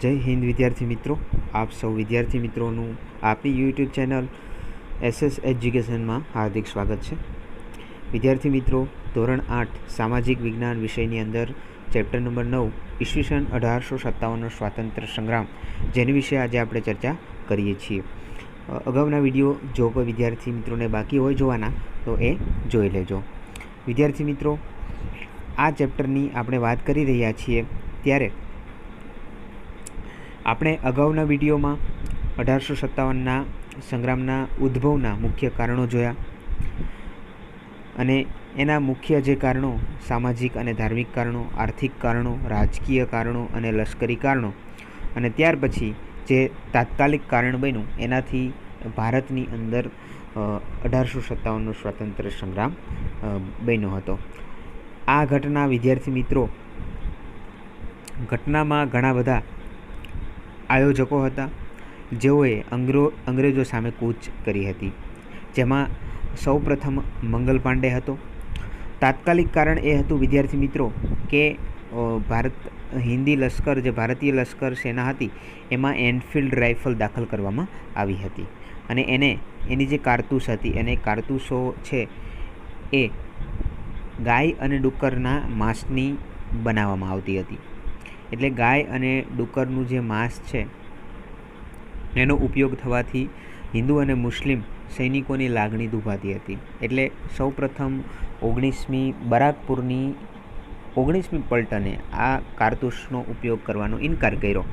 જય હિન્દ વિદ્યાર્થી મિત્રો, આપ સૌ વિદ્યાર્થી મિત્રોનું આપણી યુટ્યુબ ચેનલ SS એજ્યુકેશનમાં હાર્દિક સ્વાગત છે. વિદ્યાર્થી મિત્રો, ધોરણ 8 સામાજિક વિજ્ઞાન વિષયની અંદર ચેપ્ટર નંબર 9 ઈસવીસન 1857નો સ્વાતંત્ર્ય સંગ્રામ, જેની વિશે આજે આપણે ચર્ચા કરીએ છીએ. અગાઉના વિડીયો જો કોઈ વિદ્યાર્થી મિત્રોને બાકી હોય જોવાના તો એ જોઈ લેજો. વિદ્યાર્થી મિત્રો, આ ચેપ્ટરની આપણે વાત કરી રહ્યા છીએ ત્યારે આપણે અગાઉના વિડીયોમાં 1857ના સંગ્રામના ઉદ્ભવના મુખ્ય કારણો જોયા અને એના મુખ્ય જે કારણો સામાજિક અને ધાર્મિક કારણો, આર્થિક કારણો, રાજકીય કારણો અને લશ્કરી કારણો, અને ત્યાર પછી જે તાત્કાલિક કારણ બન્યું એનાથી ભારતની અંદર 1857નો સ્વાતંત્ર્ય સંગ્રામ બન્યો હતો. આ ઘટના વિદ્યાર્થી મિત્રો, ઘટનામાં ઘણા બધા આયોજકો હતા જેઓએ અંગ્રેજો સામે કૂચ કરી હતી. જેમાં સૌ પ્રથમ મંગલ પાંડે હતો. તાત્કાલિક કારણ એ હતું વિદ્યાર્થી મિત્રો કે હિન્દી લશ્કર, જે ભારતીય લશ્કર સેના હતી, એમાં એનફિલ્ડ રાઇફલ દાખલ કરવામાં આવી હતી અને એની જે કારતૂસ હતી, એને કારતૂસો છે એ ગાય અને ડુક્કરના માંસની બનાવવામાં આવતી હતી. એટલે ગાય અને ડુક્કરનું જે માંસ છે એનો ઉપયોગ થવાથી હિન્દુ અને મુસ્લિમ સૈનિકોની લાગણી દુભાતી હતી. એટલે સૌ પ્રથમ 19મી બરાકપુરની 19મી પલટને આ કારતૂસનો ઉપયોગ કરવાનો ઇનકાર કર્યો.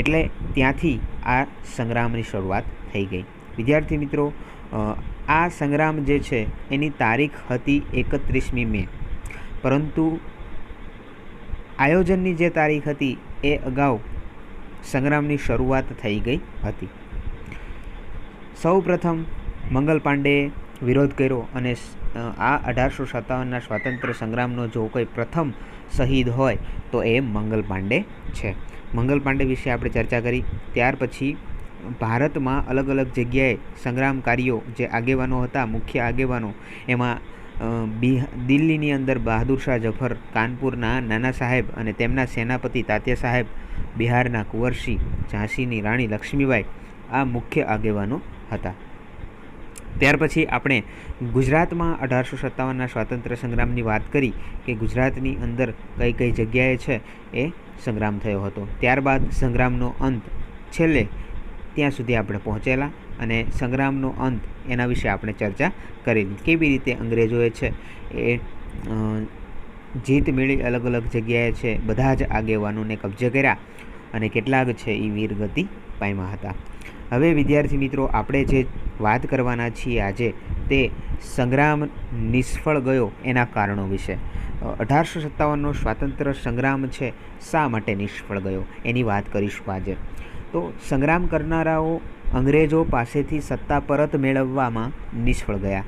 એટલે ત્યાંથી આ સંગ્રામની શરૂઆત થઈ ગઈ. વિદ્યાર્થી મિત્રો, આ સંગ્રામ જે છે એની તારીખ હતી 31મી મે, પરંતુ આયોજનની જે તારીખ હતી એ અગાઉ સંગ્રામની શરૂઆત થઈ ગઈ હતી. સૌ પ્રથમ મંગલ પાંડેએ વિરોધ કર્યો અને આ 1857ના સ્વાતંત્ર્ય સંગ્રામનો જો કોઈ પ્રથમ શહીદ હોય તો એ મંગલ પાંડે છે. મંગલ પાંડે વિશે આપણે ચર્ચા કરી. ત્યાર પછી ભારતમાં અલગ અલગ જગ્યાએ સંગ્રામકારીઓ જે આગેવાનો હતા, મુખ્ય આગેવાનો, એમાં દિલ્હીની અંદર બહાદુર શાહ જફર, કાનપુરના નાના સાહેબ અને તેમના સેનાપતિ તાત્યા સાહેબ, બિહારના કુંવરસિંહ, ઝાંસીની રાણી લક્ષ્મીબાઈ આ મુખ્ય આગેવાનો હતા. ત્યાર પછી આપણે ગુજરાતમાં 1857ના સ્વાતંત્ર્ય સંગ્રામની વાત કરી કે ગુજરાતની અંદર કઈ કઈ જગ્યાએ છે એ સંગ્રામ થયો હતો. ત્યારબાદ સંગ્રામનો અંત, છેલ્લે ત્યાં સુધી આપણે પહોંચેલા અને સંગ્રામનો અંત એના વિશે આપણે ચર્ચા કરેલી. કેવી રીતે અંગ્રેજોએ છે એ જીત મેળવી અલગ અલગ જગ્યાએ છે બધા જ આગેવાનોને કબજે કર્યા અને કેટલાક છે એ વીરગતિ પામ્યા હતા. હવે વિદ્યાર્થી મિત્રો, આપણે જે વાત કરવાના છીએ આજે તે સંગ્રામ નિષ્ફળ ગયો એના કારણો વિશે. 1857નો સ્વાતંત્ર્ય સંગ્રામ છે શા માટે નિષ્ફળ ગયો એની વાત કરીશું આજે. તો સંગ્રામ કરનારાઓ અંગ્રેજો પાસેથી સત્તા પરત મેળવવામાં નિષ્ફળ ગયા.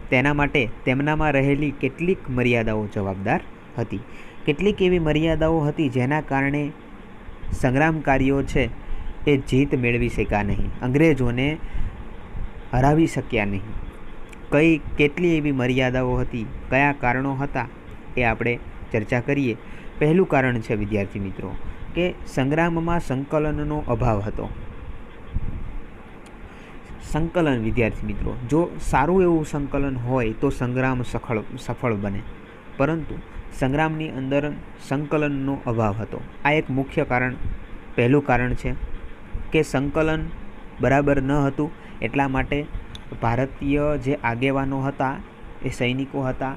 તેના માટે તેમનામાં રહેલી કેટલીક મર્યાદાઓ જવાબદાર હતી. કેટલીક એવી મર્યાદાઓ હતી જેના કારણે સંગ્રામકારીઓ છે એ જીત મેળવી શક્યા નહીં, અંગ્રેજોને હરાવી શક્યા નહીં. કેટલી એવી મર્યાદાઓ હતી, કયા કારણો હતા એ આપણે ચર્ચા કરીએ. પહેલું કારણ છે વિદ્યાર્થી મિત્રો કે સંગ્રામમાં સંકલનનો અભાવ હતો. સંકલન, વિદ્યાર્થી મિત્રો, જો સારું એવું સંકલન હોય તો સંગ્રામ સફળ બને, પરંતુ સંગ્રામની અંદર સંકલનનો અભાવ હતો. આ એક મુખ્ય કારણ, પહેલું કારણ છે કે સંકલન બરાબર ન હતું. એટલા માટે ભારતીય જે આગેવાનો હતા, એ સૈનિકો હતા,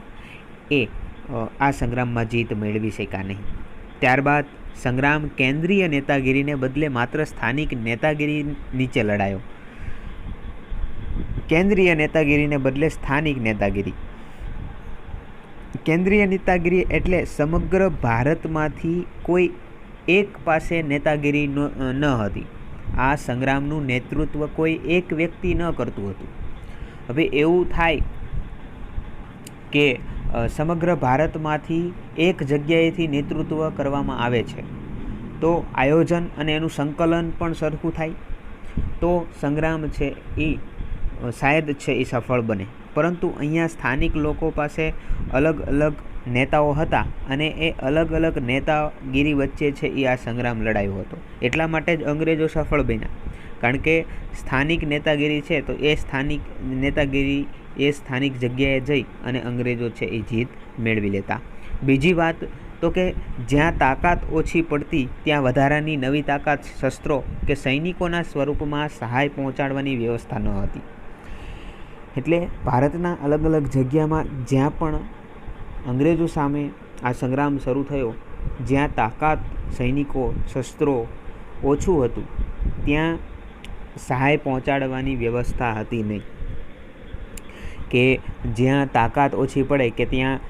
એ આ સંગ્રામમાં જીત મેળવી શક્યા નહીં. ત્યારબાદ સંગ્રામ કેન્દ્રીય નેતાગીરીને બદલે માત્ર સ્થાનિક નેતાગીરી નીચે લડાયો. કેન્દ્રીય નેતાગીરીને બદલે સ્થાનિક નેતાગીરી. કેન્દ્રીય નેતાગીરી એટલે સમગ્ર ભારતમાંથી કોઈ એક પાસે નેતાગીરી ન હતી. આ સંગ્રામનું નેતૃત્વ કોઈ એક વ્યક્તિ ન કરતું હતું. હવે એવું થાય કે સમગ્ર ભારતમાંથી એક જગ્યાએથી નેતૃત્વ કરવામાં આવે છે તો આયોજન અને એનું સંકલન પણ સરખું થાય તો સંગ્રામ છે એ શાયદ છે એ સફળ બને. પરંતુ અહીંયા સ્થાનિક લોકો પાસે અલગ અલગ નેતાઓ હતા અને એ અલગ અલગ નેતાગીરી વચ્ચે છે એ આ સંગ્રામ લડાયો હતો. એટલા માટે જ અંગ્રેજો સફળ બન્યા, કારણ કે સ્થાનિક નેતાગીરી છે તો એ સ્થાનિક નેતાગીરી એ સ્થાનિક જગ્યાએ જઈ અને અંગ્રેજો છે એ જીત મેળવી લેતા. બીજી વાત તો કે જ્યાં તાકાત ઓછી પડતી ત્યાં વધારાની નવી તાકાત, શસ્ત્રો કે સૈનિકોના સ્વરૂપમાં સહાય પહોંચાડવાની વ્યવસ્થા ન હતી. એટલે ભારતના અલગ અલગ જગ્યામાં જ્યાં પણ અંગ્રેજો સામે આ સંગ્રામ શરૂ થયો, જ્યાં તાકાત, સૈનિકો, શસ્ત્રો ઓછું હતું, ત્યાં સહાય પહોંચાડવાની વ્યવસ્થા હતી નહીં. કે જ્યાં તાકાત ઓછી પડે કે ત્યાં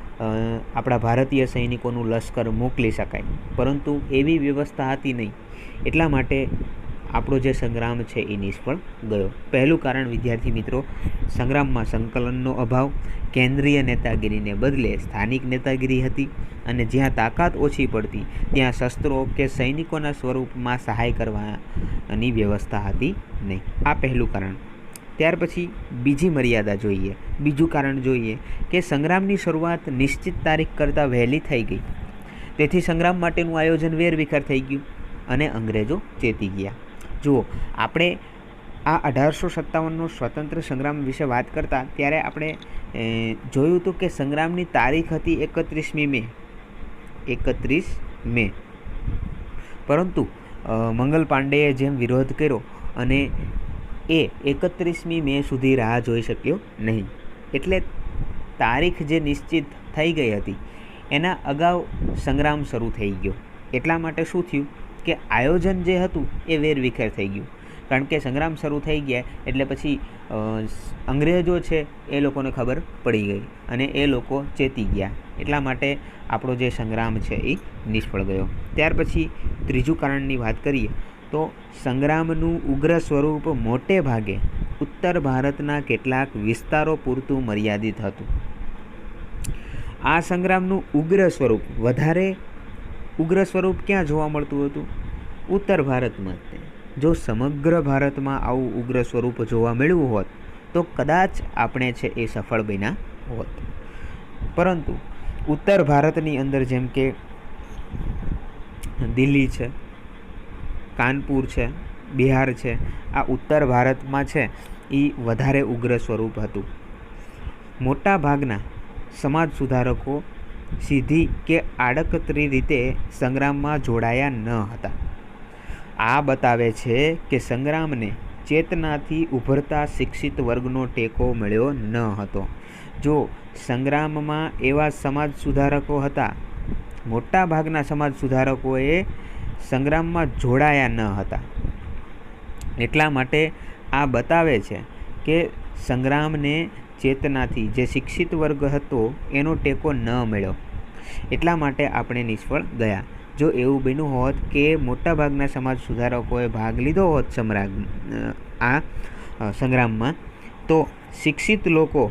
આપણા ભારતીય સૈનિકોનું લશ્કર મોકલી શકાય, પરંતુ એવી વ્યવસ્થા હતી નહીં. એટલા માટે આપણો જે સંગ્રામ છે એ નિષ્ફળ ગયો. પહેલું કારણ વિદ્યાર્થી મિત્રો, સંગ્રામમાં સંકલનનો અભાવ, કેન્દ્રીય નેતાગીરીને બદલે સ્થાનિક નેતાગીરી હતી અને જ્યાં તાકાત ઓછી પડતી ત્યાં શસ્ત્રો કે સૈનિકોના સ્વરૂપમાં સહાય કરવાની વ્યવસ્થા હતી નહીં. આ પહેલું કારણ. ત્યાર પછી બીજી મર્યાદા જોઈએ, બીજું કારણ જોઈએ કે સંગ્રામની શરૂઆત નિશ્ચિત તારીખ કરતાં વહેલી થઈ ગઈ, તેથી સંગ્રામ માટેનું આયોજન વેરવિખેર થઈ ગયું અને અંગ્રેજો ચેતી ગયા. જુઓ, આપણે આ 1857નો સ્વતંત્ર સંગ્રામ વિશે વાત કરતા ત્યારે આપણે જોયું હતું કે સંગ્રામની તારીખ હતી 31મી મે, 31 મે. પરંતુ મંગલ પાંડેએ જેમ વિરોધ કર્યો અને એ 31મી મે સુધી રાહ જોઈ શક્યો નહીં. એટલે તારીખ જે નિશ્ચિત થઈ ગઈ હતી એના અગાઉ સંગ્રામ શરૂ થઈ ગયો. એટલા માટે શું થયું કે આયોજન જે હતું એ વેરવિખેર થઈ ગયું, કારણ કે સંગ્રામ શરૂ થઈ ગયા એટલે પછી અંગ્રેજો છે એ લોકોને ખબર પડી ગઈ અને એ લોકો ચેતી ગયા. એટલા માટે આપણો જે સંગ્રામ છે એ નિષ્ફળ ગયો. ત્યાર પછી ત્રીજું કારણની વાત કરીએ તો સંગ્રામનું ઉગ્ર સ્વરૂપ મોટે ભાગે ઉત્તર ભારતના કેટલાક વિસ્તારો પૂરતું મર્યાદિત હતું. આ સંગ્રામનું ઉગ્ર સ્વરૂપ, વધારે ઉગ્ર સ્વરૂપ ક્યાં જોવા મળતું હતું? ઉત્તર ભારતમાં. જો સમગ્ર ભારતમાં આવું ઉગ્ર સ્વરૂપ જોવા મળ્યું હોત તો કદાચ આપણે છે એ સફળ બન્યા હોત. પરંતુ ઉત્તર ભારતની અંદર જેમ કે દિલ્હી છે, કાનપુર છે, બિહાર છે, આ ઉત્તર ભારતમાં છે એ વધારે ઉગ્ર સ્વરૂપ હતું. મોટા ભાગના સમાજ સુધારકો સીધી કે આડકતરી રીતે સંગ્રામમાં જોડાયા ન હતા. આ બતાવે છે કે સંગ્રામને ચેતનાથી ઉભરતા શિક્ષિત વર્ગનો ટેકો મળ્યો ન હતો. જો સંગ્રામમાં એવા સમાજ સુધારકો હતા, મોટા ભાગના સમાજ સુધારકોએ સંગ્રામમાં જોડાયા ન હતા. એટલા માટે આ બતાવે છે કે સંગ્રામને ચેતનાથી જે શિક્ષિત વર્ગ હતો એનો ટેકો ન મળ્યો. એટલા માટે આપણે નિષ્ફળ ગયા. જો એવું બન્યું હોત કે મોટાભાગના સમાજ સુધારકોએ ભાગ લીધો હોત આ સંગ્રામમાં, તો શિક્ષિત લોકો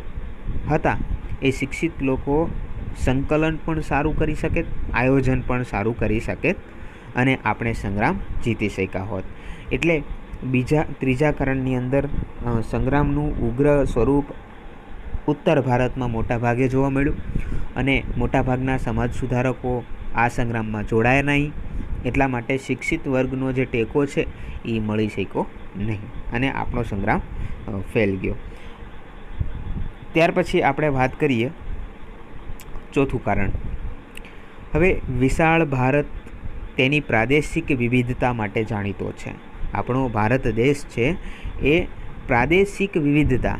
હતા એ શિક્ષિત લોકો સંકલન પણ સારું કરી શકે, આયોજન પણ સારું કરી શકે અને આપણે સંગ્રામ જીતી શક્યા હોત. એટલે ત્રીજા કારણની અંદર સંગ્રામનું ઉગ્ર સ્વરૂપ ઉત્તર ભારતમાં મોટા ભાગે જોવા મળ્યું અને મોટાભાગના સમાજ સુધારકો આ સંગ્રામમાં જોડાયા નહીં. એટલા માટે શિક્ષિત વર્ગનો જે ટેકો છે એ મળી શક્યો નહીં અને આપણો સંગ્રામ ફેલ ગયો. ત્યાર પછી આપણે વાત કરીએ ચોથું કારણ. હવે વિશાળ ભારત તેની પ્રાદેશિક વિવિધતા માટે જાણીતો છે. આપણો ભારત દેશ છે એ પ્રાદેશિક વિવિધતા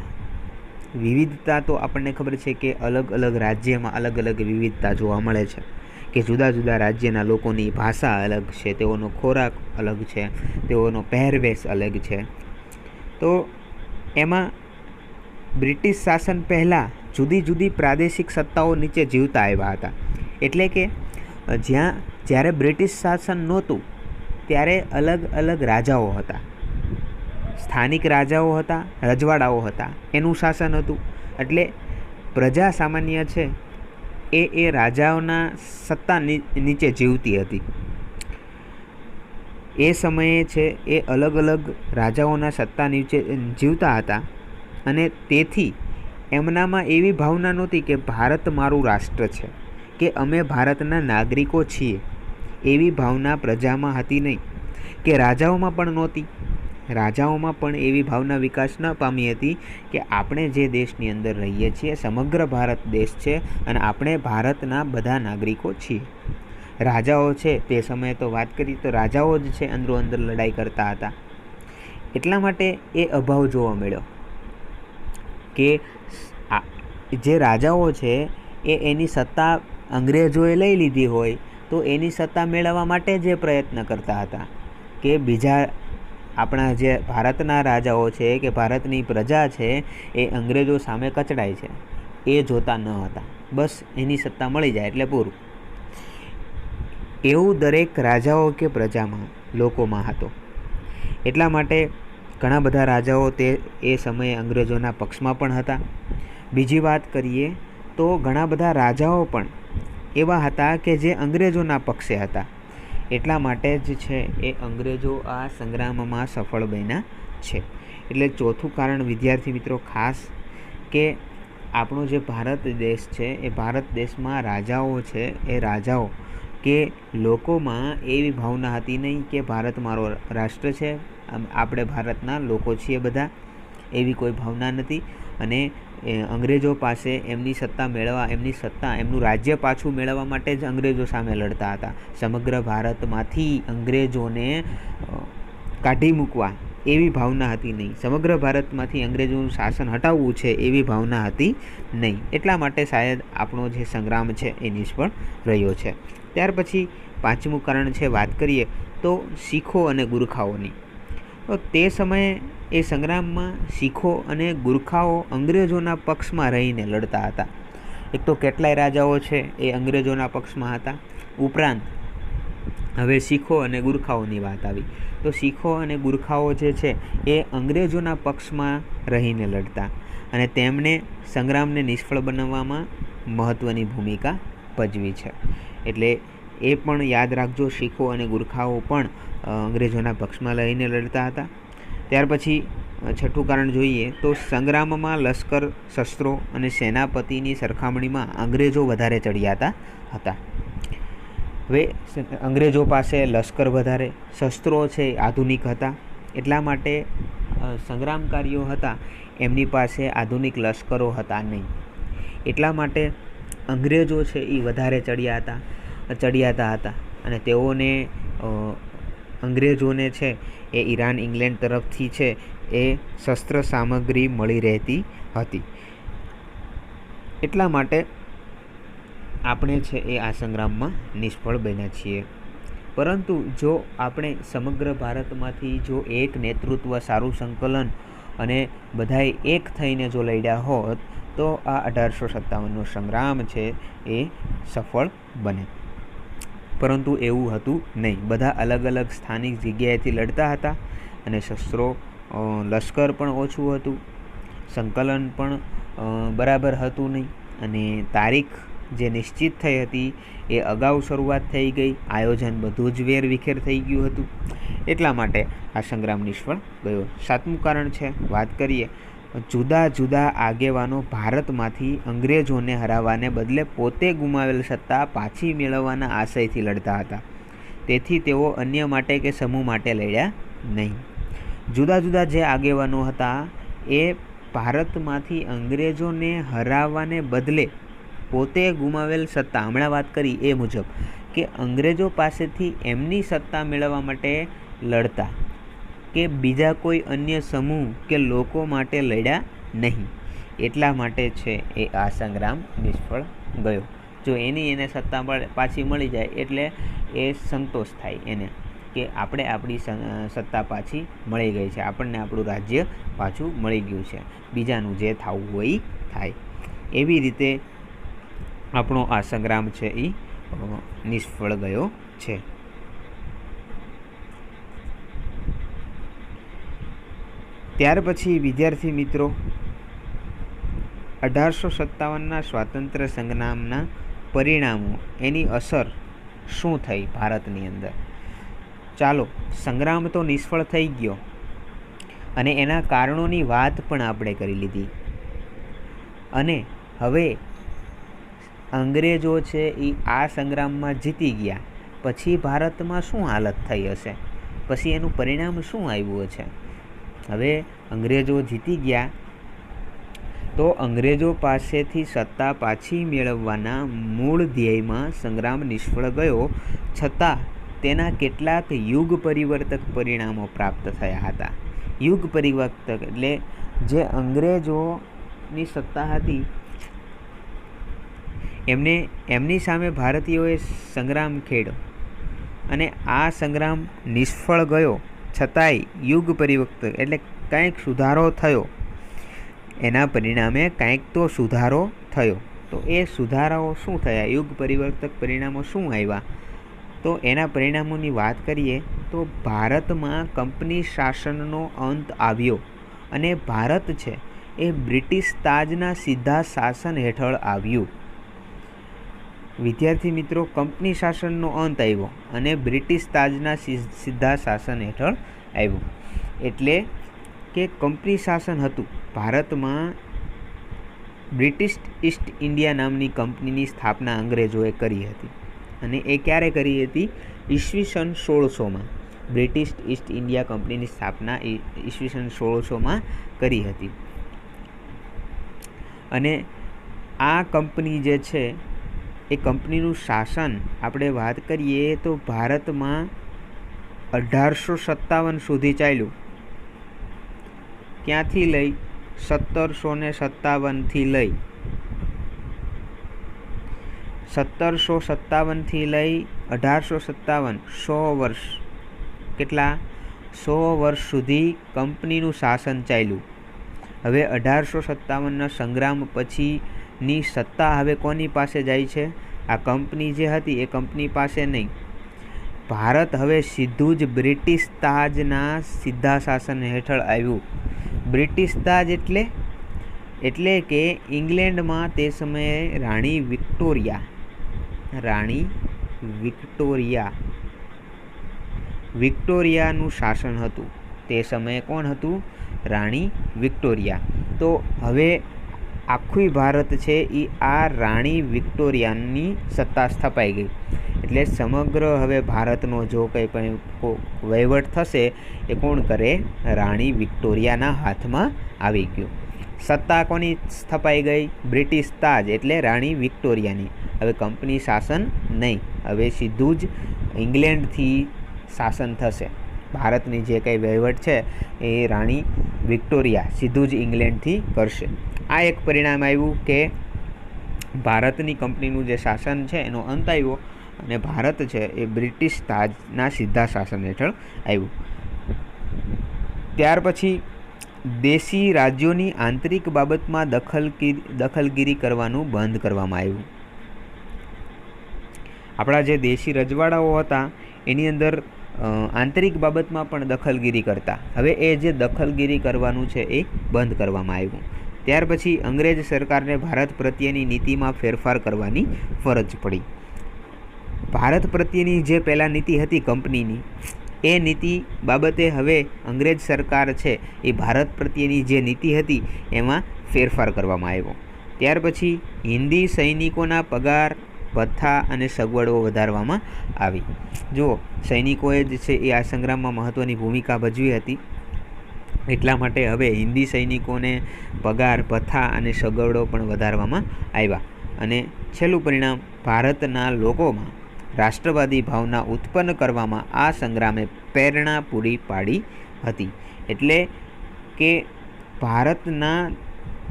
તો આપણને ખબર છે કે અલગ અલગ રાજ્યમાં અલગ અલગ વિવિધતા જોવા મળે છે, કે જુદા જુદા રાજ્યના લોકોની ભાષા અલગ છે, તેઓનો ખોરાક અલગ છે, તેઓનો પહેરવેશ અલગ છે. તો એમાં બ્રિટિશ શાસન પહેલાં જુદી જુદી પ્રાદેશિક સત્તાઓ નીચે જીવતા આવ્યા હતા. એટલે કે જ્યારે બ્રિટિશ શાસન નહોતું ત્યારે અલગ અલગ રાજાઓ હતા, સ્થાનિક રાજાઓ હતા, રજવાડાઓ હતા, એનું શાસન હતું. એટલે પ્રજા સામાન્ય છે એ રાજાઓના સત્તા નીચે જીવતી હતી. એ સમયે છે એ અલગ અલગ રાજાઓના સત્તા નીચે જીવતા હતા અને તેથી એમનામાં એવી ભાવના નહોતી કે ભારત મારું રાષ્ટ્ર છે, કે અમે ભારતના નાગરિકો છીએ, એવી ભાવના પ્રજામાં હતી નહીં, કે રાજાઓમાં પણ નહોતી. રાજાઓમાં પણ એવી ભાવના વિકાસ ન પામી હતી કે આપણે જે દેશની અંદર રહીએ છીએ સમગ્ર ભારત દેશ છે અને આપણે ભારતના બધા નાગરિકો છીએ. રાજાઓ છે તે સમયે તો વાત કરીએ તો રાજાઓ જ છે અંદરો અંદર લડાઈ કરતા હતા. એટલા માટે એ અભાવ જોવા મળ્યો કે જે રાજાઓ છે એની સત્તા અંગ્રેજોએ લઈ લીધી હોય તો એની સત્તા મેળવવા માટે જે પ્રયત્ન કરતા હતા કે બીજા આપણા જે ભારતના રાજાઓ છે કે ભારતની પ્રજા છે એ અંગ્રેજો સામે કચડાય છે એ જોતા ન હતા. બસ એની સત્તા મળી જાય એટલે પૂરું. એવું દરેક રાજાઓ કે પ્રજામાં લોકોમાં હતો. એટલા માટે ઘણા બધા રાજાઓ તે એ સમયે અંગ્રેજોના પક્ષમાં પણ હતા. બીજી વાત કરીએ તો ઘણા બધા રાજાઓ પણ એવા હતા કે જે અંગ્રેજોના પક્ષે હતા. એટલા માટે જ છે એ અંગ્રેજો આ સંગ્રામમાં સફળ બન્યા છે. એટલે ચોથું કારણ વિદ્યાર્થી મિત્રો ખાસ કે આપણો જે ભારત દેશ છે એ ભારત દેશમાં રાજાઓ છે એ રાજાઓ કે લોકોમાં એવી ભાવના હતી નહીં કે ભારત મારો રાષ્ટ્ર છે, આપણે ભારતના લોકો છીએ બધા, એવી કોઈ ભાવના નથી. અને અંગ્રેજો પાસે એમની સત્તા મેળવવા, એમનું રાજ્ય પાછું મેળવવા માટે જ અંગ્રેજો સામે લડતા હતા. સમગ્ર ભારતમાંથી અંગ્રેજોને કાઢી મૂકવા એવી ભાવના હતી નહીં. સમગ્ર ભારતમાંથી અંગ્રેજોનું શાસન હટાવવું છે એવી ભાવના હતી નહીં. એટલા માટે શાયદ આપણો જે સંગ્રામ છે એ નિષ્ફળ રહ્યો છે. ત્યાર પછી પાંચમું કારણ છે, વાત કરીએ તો શીખો અને ગુરખાઓની. તો તે સમયે એ સંગ્રામમાં શીખો અને ગુરખાઓ અંગ્રેજોના પક્ષમાં રહીને લડતા હતા. એક તો કેટલાય રાજાઓ છે એ અંગ્રેજોના પક્ષમાં હતા. ઉપરાંત હવે શીખો અને ગુરખાઓની વાત આવી તો શીખો અને ગુરખાઓ જે છે એ અંગ્રેજોના પક્ષમાં રહીને લડતા અને તેમણે સંગ્રામને નિષ્ફળ બનાવવામાં મહત્ત્વની ભૂમિકા ભજવી છે. એટલે એ પણ યાદ રાખજો, શીખો અને ગુરખાઓ પણ અંગ્રેજોના પક્ષમાં લઈને લડતા હતા. ત્યાર પછી છઠ્ઠું કારણ જોઈએ તો સંગ્રામમાં લશ્કર, શસ્ત્રો અને સેનાપતિની સરખામણીમાં અંગ્રેજો વધારે ચડિયાતા હતા. હવે અંગ્રેજો પાસે લશ્કર વધારે, શસ્ત્રો છે આધુનિક હતા. એટલા માટે સંગ્રામકારીઓ હતા એમની પાસે આધુનિક લશ્કરો હતા નહીં. એટલા માટે અંગ્રેજો છે એ વધારે ચડિયાતા હતા અને તેઓને અંગ્રેજોને છે એ ઈરાન, ઇંગ્લેન્ડ તરફથી છે એ શસ્ત્ર સામગ્રી મળી રહેતી હતી. એટલા માટે આપણે છે એ આ સંગ્રામમાં નિષ્ફળ બન્યા છીએ. પરંતુ જો આપણે સમગ્ર ભારતમાંથી જો એક નેતૃત્વ, સારું સંકલન અને બધાએ એક થઈને જો લડ્યા હોત તો આ 1857નો સંગ્રામ છે એ સફળ બને. પરંતુ એવું હતું નહીં. બધા અલગ અલગ સ્થાનિક જગ્યાએથી લડતા હતા અને શસ્ત્રો, લશ્કર પણ ઓછું હતું, સંકલન પણ બરાબર હતું નહીં અને તારીખ જે નિશ્ચિત થઈ હતી એ અગાઉ શરૂઆત થઈ ગઈ. આયોજન બધું જ વેરવિખેર થઈ ગયું હતું. એટલા માટે આ સંગ્રામ નિષ્ફળ ગયો. સાતમું કારણ છે, વાત કરીએ જુદા જુદા આગેવાનો ભારતમાંથી અંગ્રેજોને હરાવવાને બદલે પોતે ગુમાવેલ સત્તા પાછી મેળવવાના આશયથી લડતા હતા. તેથી તેઓ અન્ય માટે કે સમૂહ માટે લડ્યા નહીં. જુદા જુદા જે આગેવાનો હતા એ ભારતમાંથી અંગ્રેજોને હરાવવાને બદલે પોતે ગુમાવેલ સત્તા, હમણાં વાત કરી એ મુજબ કે અંગ્રેજો પાસેથી એમની સત્તા મેળવવા માટે લડતા કે બીજા કોઈ અન્ય સમૂહ કે લોકો માટે લડ્યા નહીં. એટલા માટે છે એ આ સંગ્રામ નિષ્ફળ ગયો. જો એને સત્તા પાછી મળી જાય એટલે એ સંતોષ થાય એને કે આપણે આપણી સત્તા પાછી મળી ગઈ છે, આપણને આપણું રાજ્ય પાછું મળી ગયું છે, બીજાનું જે થવું હોય એ થાય. એવી રીતે આપણો આ સંગ્રામ છે એ નિષ્ફળ ગયો છે. ત્યાર પછી વિદ્યાર્થી મિત્રો 1857ના સ્વાતંત્ર્ય સંગ્રામના પરિણામો, એની અસર શું થઈ ભારતની અંદર. ચાલો, સંગ્રામ તો નિષ્ફળ થઈ ગયો અને એના કારણોની વાત પણ આપણે કરી લીધી. અને હવે અંગ્રેજો છે એ આ સંગ્રામમાં જીતી ગયા પછી ભારતમાં શું હાલત થઈ હશે, પછી એનું પરિણામ શું આવ્યું છે. હવે અંગ્રેજો જીતી ગયા તો અંગ્રેજો પાસેથી સત્તા પાછી મેળવવાના મૂળ ધ્યેયમાં સંગ્રામ નિષ્ફળ ગયો, છતાં તેના કેટલાક યુગ પરિવર્તક પરિણામો પ્રાપ્ત થયા હતા. યુગ પરિવર્તક એટલે જે અંગ્રેજોની સત્તા હતી એમની સામે ભારતીયોએ સંગ્રામ ખેડ્યો અને આ સંગ્રામ નિષ્ફળ ગયો, છતાંય યુગ પરિવર્તક એટલે કંઈક સુધારો થયો, એના પરિણામે કંઈક તો સુધારો થયો. તો એ સુધારાઓ શું થયા, યુગ પરિવર્તક પરિણામો શું આવ્યા, તો એના પરિણામોની વાત કરીએ તો ભારતમાં કંપની શાસનનો અંત આવ્યો અને ભારત છે એ બ્રિટિશ તાજના સીધા શાસન હેઠળ આવ્યું. વિદ્યાર્થી મિત્રો, કંપની શાસનનો અંત આવ્યો અને બ્રિટિશ તાજના સીધા શાસન હેઠળ આવ્યું. એટલે કે કંપની શાસન હતું ભારતમાં. બ્રિટિશ ઈસ્ટ ઇન્ડિયા નામની કંપનીની સ્થાપના અંગ્રેજોએ કરી હતી અને એ ક્યારે કરી હતી, ઈસવીસન 1600માં. બ્રિટિશ ઈસ્ટ ઇન્ડિયા કંપનીની સ્થાપના ઈસવીસન 1600માં કરી હતી. અને આ કંપની જે છે એ કંપનીનું શાસન આપણે વાત કરીએ તો ભારતમાં 1857 સુધી ચાલ્યું. ક્યાંથી લઈ 1757થી લઈ 1857 100 વર્ષ. કેટલા? 100 વર્ષ સુધી કંપનીનું શાસન ચાલ્યું. હવે 1857ના સંગ્રામ પછીની સત્તા હવે કોની પાસે જાય છે? આ કંપની જે હતી એ કંપની પાસે નહીં. ભારત હવે સીધું જ બ્રિટિશ તાજના સીધા શાસન હેઠળ આવ્યું. બ્રિટિશ તાજ એટલે કે ઇંગ્લેન્ડમાં તે સમયે રાણી વિક્ટોરિયાનું શાસન હતું. તે સમયે કોણ હતું? રાણી વિક્ટોરિયા. તો હવે આખું ભારત છે એ આ રાણી વિક્ટોરિયાની સત્તા સ્થપાઈ ગઈ. એટલે સમગ્ર હવે ભારતનો જો કંઈ પણ વહીવટ થશે એ કોણ કરે? રાણી વિક્ટોરિયાના હાથમાં આવી ગયું. સત્તા કોની સ્થપાઈ ગઈ? બ્રિટિશ તાજ એટલે રાણી વિક્ટોરિયાની. હવે કંપની શાસન નહીં, હવે સીધું જ ઇંગ્લેન્ડથી શાસન થશે. ભારતની જે કંઈ વહીવટ છે એ રાણી વિક્ટોરિયા સીધું જ ઇંગ્લેન્ડથી કરશે. આ એક પરિણામ આવ્યું કે ભારતની કંપનીનું જે શાસન છે એનો અંત આવ્યો અને ભારત છે એ બ્રિટિશ તાજના સીધા શાસન હેઠળ આવ્યું. ત્યાર પછી દેશી રાજ્યોની આંતરિક બાબતમાં દખલગીરી કરવાનું બંધ કરવામાં આવ્યું. આપણા જે દેશી રજવાડાઓ હતા એની અંદર આંતરિક બાબતમાં પણ દખલગીરી કરતા. હવે એ જે દખલગીરી કરવાનું છે એ બંધ કરવામાં આવ્યું. ત્યાર પછી અંગ્રેજ સરકારને ભારત પ્રત્યેની નીતિમાં ફેરફાર કરવાની ફરજ પડી. ભારત પ્રત્યેની જે પહેલાં નીતિ હતી કંપનીની, એ નીતિ બાબતે હવે અંગ્રેજ સરકાર છે એ ભારત પ્રત્યેની જે નીતિ હતી એમાં ફેરફાર કરવામાં આવ્યો. ત્યાર પછી હિન્દી સૈનિકોના પગાર, ભથ્થા અને સગવડો વધારવામાં આવી. જો સૈનિકોએ જ છે એ આ સંગ્રામમાં મહત્ત્વની ભૂમિકા ભજવી હતી, એટલા માટે હવે હિન્દી સૈનિકોને પગાર, ભથ્થા અને સગવડો પણ વધારવામાં આવ્યા. અને છેલ્લું પરિણામ, ભારતના લોકોમાં રાષ્ટ્રવાદી ભાવના ઉત્પન્ન કરવામાં આ સંગ્રામે પ્રેરણા પૂરી પાડી હતી. એટલે કે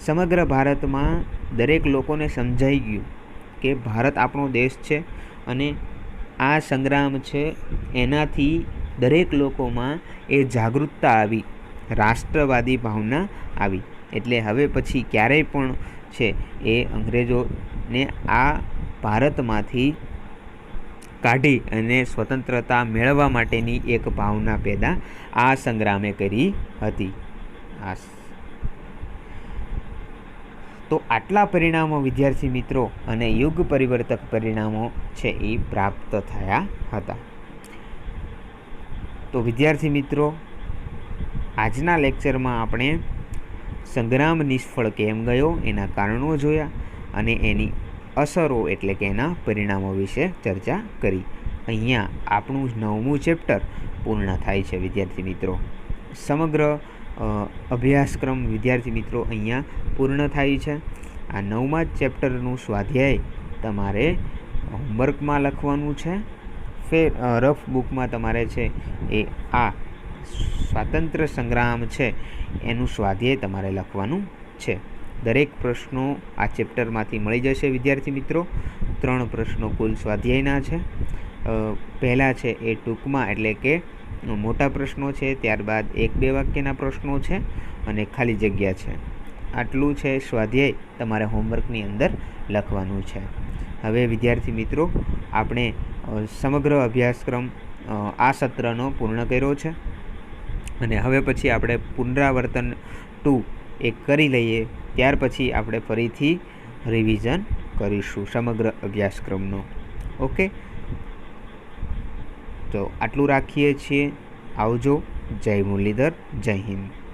સમગ્ર ભારતમાં દરેક લોકોને સમજાઈ ગયું કે ભારત આપણો દેશ છે અને આ સંગ્રામ છે એનાથી દરેક લોકોમાં એ જાગૃતતા આવી, રાષ્ટ્રવાદી ભાવના આવી. એટલે હવે પછી ક્યારેય પણ છે એ અંગ્રેજોને આ ભારતમાંથી કાઢી અને સ્વતંત્રતા મેળવવા માટેની એક ભાવના પેદા આ સંગ્રામે કરી હતી. તો આટલા પરિણામો વિદ્યાર્થી મિત્રો અને યુગ પરિવર્તક પરિણામો છે એ પ્રાપ્ત થયા હતા. તો વિદ્યાર્થી મિત્રો, આજના લેક્ચરમાં આપણે સંગ્રામ નિષ્ફળ કેમ ગયો એના કારણો જોયા અને એની અસરો એટલે કે એના પરિણામો વિશે ચર્ચા કરી. અહીંયા આપણું 9મું ચેપ્ટર પૂર્ણ થાય છે વિદ્યાર્થી મિત્રો. સમગ્ર અભ્યાસક્રમ વિદ્યાર્થી મિત્રો અહીંયા પૂર્ણ થાય છે. આ 9મા ચેપ્ટરનું સ્વાધ્યાય તમારે હોમવર્કમાં લખવાનું છે. રફ બુકમાં તમારે છે એ આ સ્વાતંત્ર્ય સંગ્રામ છે એનું સ્વાધ્યાય તમારે લખવાનું છે. દરેક પ્રશ્નો આ ચેપ્ટરમાંથી મળી જશે વિદ્યાર્થી મિત્રો. 3 પ્રશ્નો કુલ સ્વાધ્યાયના છે. પહેલાં છે એ ટૂંકમાં એટલે કે મોટા પ્રશ્નો છે, ત્યારબાદ 1-2 વાક્યના પ્રશ્નો છે અને ખાલી જગ્યા છે. આટલું છે સ્વાધ્યાય તમારે હોમવર્કની અંદર લખવાનું છે. હવે વિદ્યાર્થી મિત્રો આપણે સમગ્ર અભ્યાસક્રમ આ સત્રનો પૂર્ણ કર્યો છે અને હવે પછી આપણે પુનરાવર્તન 2 એ કરી લઈએ. ત્યાર પછી આપણે ફરીથી રિવિઝન કરીશું સમગ્ર અભ્યાસક્રમનો. ઓકે, તો આટલું રાખીએ છીએ. આવજો. જય મુરલીધર. જય હિન્દ.